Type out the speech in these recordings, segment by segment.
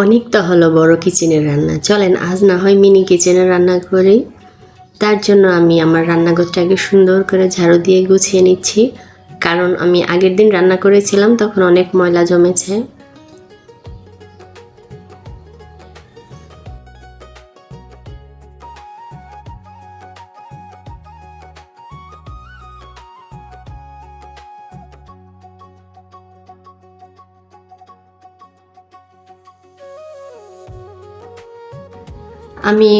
অনেক তো হলো বড় কিচেনের রান্না, চলেন আজ না হয় মিনি কিচেনের রান্না করি। তার জন্য আমি আমার রান্নাঘরটাকে সুন্দর করে ঝাড়ু দিয়ে গুছিয়ে নিচ্ছি, কারণ আমি আগের দিন রান্না করেছিলাম তখন অনেক ময়লা জমেছে। আমি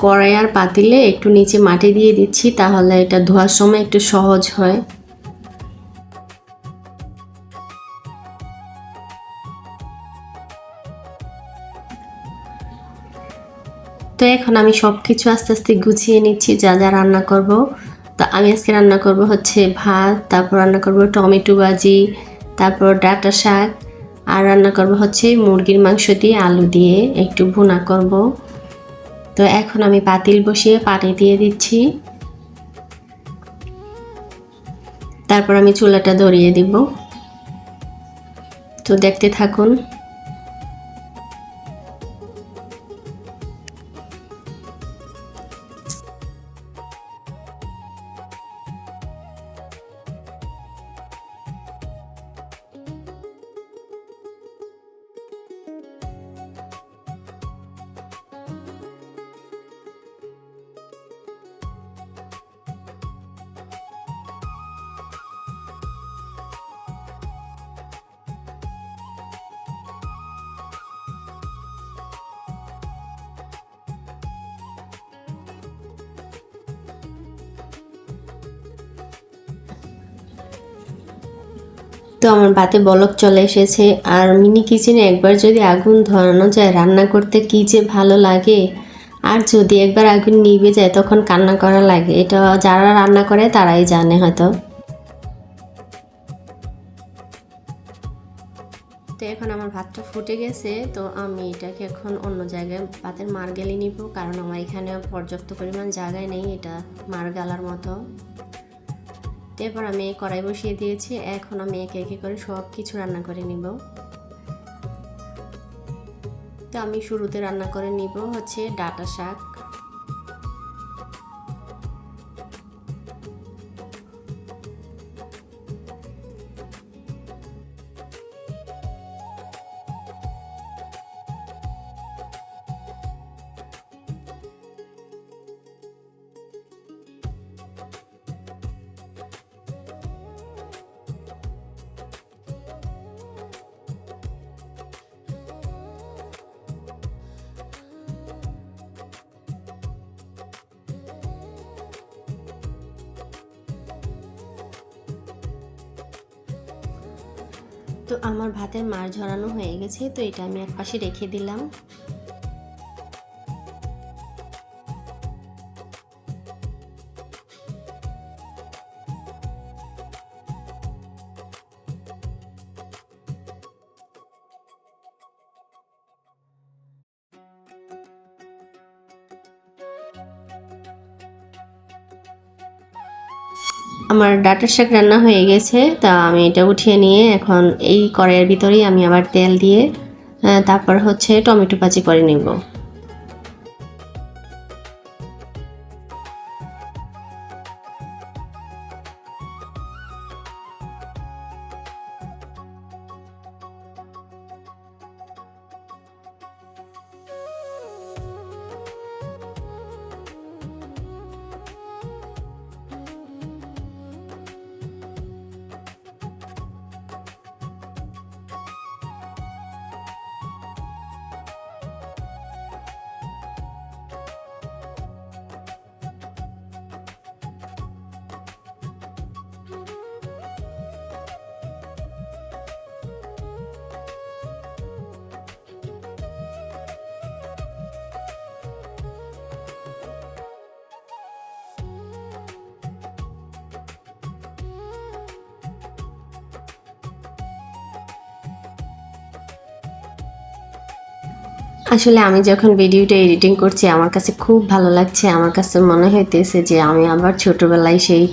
কড়াই আর পাতিলে একটু নিচে মাটি দিয়ে দিচ্ছি, তাহলে এটা ধোয়ার সময় একটু সহজ হয়। তো এখন আমি সব কিছু আস্তে আস্তে গুছিয়ে নিচ্ছি যা যা রান্না করব। তো আমি আজকে রান্না করব ভাত, তারপর রান্না করব টমেটো ভাজি, তারপর ডাঁটা শাক, আর রান্না করব মুরগির মাংস দিয়ে আলু দিয়ে একটু ভুনা করব। তো এখন আমি পাতিল বসিয়ে পানি দিয়ে দিচ্ছি, তারপর আমি চুলাটা ধরিয়ে দিব। তো দেখতে থাকুন। তো আমার ভাতে বলক চলে এসেছে। আর মিনি কিচেনে একবার যদি আগুন ধরানো যায়, রান্না করতে কী যে ভালো লাগে। আর যদি একবার আগুন নিভে যায় তখন কান্না করা লাগে, এটা যারা রান্না করে তারাই জানে হয়তো। তো এখন আমার ভাতটা ফুটে গেছে, তো আমি এটাকে এখন অন্য জায়গায় ভাতের মার গেলে নিব, কারণ আমার এখানে পর্যাপ্ত পরিমাণ জায়গায় নেই এটা মার গালার মতো। এরপর আমি কড়াই বসিয়ে দিয়েছি, এখন আমি একে একে করে সব কিছু রান্না করে নিব। তো আমি শুরুতে রান্না করে নিব ডাঁটা শাক। তো আমার ভাতের মার ঝরানো হয়ে গেছে, তো এটা আমি একপাশে রেখে দিলাম। আমার ডাঁটার শাক রান্না হয়ে গেছে, তা আমি এটা উঠিয়ে নিয়ে এখন এই কড়াইয়ের ভিতরেই আমি আবার তেল দিয়ে তারপর টমেটো ভাজি করে নেব। আসলে আমি যখন ভিডিওটা এডিটিং করছি আমার কাছে খুব ভালো লাগছে। আমার কাছে মনে হইতেছে যে আমি আবার ছোটবেলায় সেই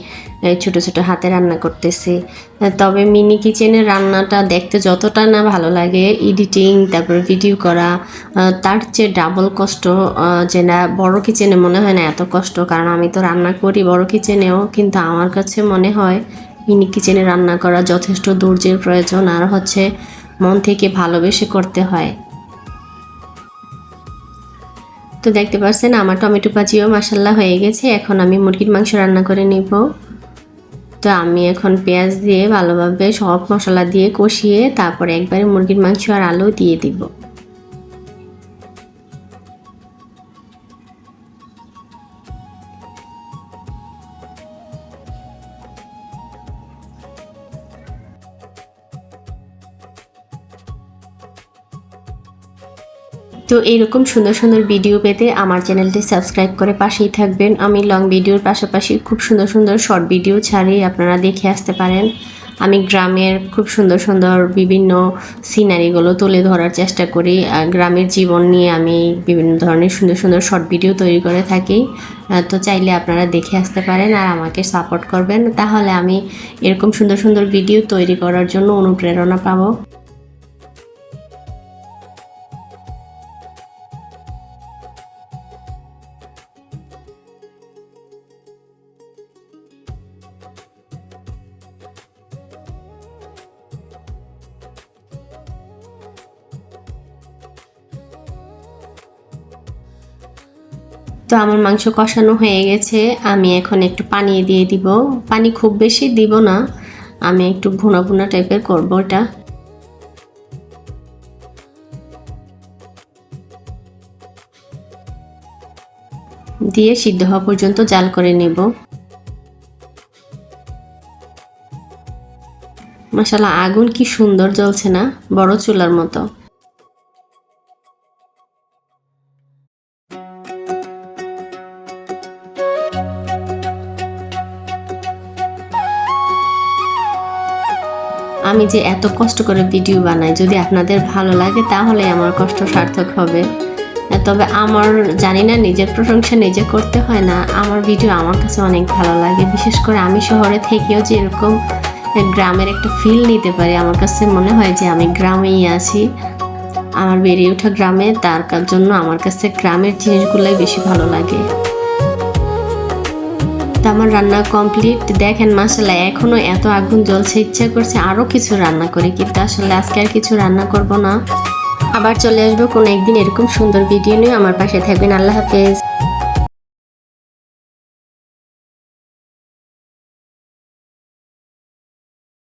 ছোট ছোট হাতে রান্না করতেছি। তবে মিনি কিচেনের রান্নাটা দেখতে যতটা না ভালো লাগে, এডিটিং তারপর ভিডিও করা তার চেয়ে ডাবল কষ্ট। যে না বড় কিচেনে মনে হয় না এত কষ্ট, কারণ আমি তো রান্না করি বড় কিচেনেও, কিন্তু আমার কাছে মনে হয় মিনি কিচেনে রান্না করা যথেষ্ট ধৈর্যের প্রয়োজন, আর হচ্ছে মন থেকে ভালোবেসে করতে হয়। তো দেখতে পাচ্ছেন আমার টমেটো ভাজিও মাসাল্লাহ হয়ে গেছে। এখন আমি মুরগির মাংস রান্না করে নিব। তো আমি এখন পেঁয়াজ দিয়ে ভালোভাবে সব মশলা দিয়ে কষিয়ে তারপরে একবারে মুরগির মাংস আর আলু দিয়ে দিব। তো এইরকম সুন্দর সুন্দর ভিডিও পেতে আমার চ্যানেলটি সাবস্ক্রাইব করে পাশেই থাকবেন। আমি লং ভিডিওর পাশাপাশি খুব সুন্দর সুন্দর শর্ট ভিডিও ছাড়ি, আপনারা দেখে আসতে পারেন। আমি গ্রামের খুব সুন্দর সুন্দর বিভিন্ন সিনারিগুলো তুলে ধরার চেষ্টা করি। গ্রামের জীবন নিয়ে আমি বিভিন্ন ধরনের সুন্দর সুন্দর শর্ট ভিডিও তৈরি করে থাকি। তো চাইলে আপনারা দেখে আসতে পারেন আর আমাকে সাপোর্ট করবেন, তাহলে আমি এরকম সুন্দর সুন্দর ভিডিও তৈরি করার জন্য অনুপ্রেরণা পাবো। তো আমার মাংস কষানো হয়ে গেছে, আমি এখন একটু পানি দিয়ে দিব। পানি খুব বেশি দিব না, আমি একটু ভুনা ভুনা টাইপের করবো এটা। দিয়ে সিদ্ধ হওয়া পর্যন্ত জাল করে নেব। মাশাআল্লাহ আগুন কি সুন্দর জ্বলছে না, বড় চুলার মতো। আমি যে এত কষ্ট করে ভিডিও বানাই, যদি আপনাদের ভালো লাগে তাহলে আমার কষ্ট সার্থক হবে। তবে আমার জানি না, নিজের প্রশংসা নিজে করতে হয় না, আমার ভিডিও আমার কাছে অনেক ভালো লাগে। বিশেষ করে আমি শহরে থেকেও যে এরকম গ্রামের একটা ফিল নিতে পারি, আমার কাছে মনে হয় যে আমি গ্রামেই আছি। আমার বেড়ে ওঠা গ্রামে, তার জন্য আমার কাছে গ্রামের জিনিসগুলোই বেশি ভালো লাগে। তো আমার রান্না কমপ্লিট, দেখেন মাশাআল্লাহ এখনো এত আগুন জ্বলছে, ইচ্ছা করছে আরও কিছু রান্না করি, কিন্তু আসলে আজকে আর কিছু রান্না করব না। আবার চলে আসবো কোনো একদিন এরকম সুন্দর ভিডিও নিয়ে। আমার পাশে থাকবেন। আল্লাহ হাফেজ।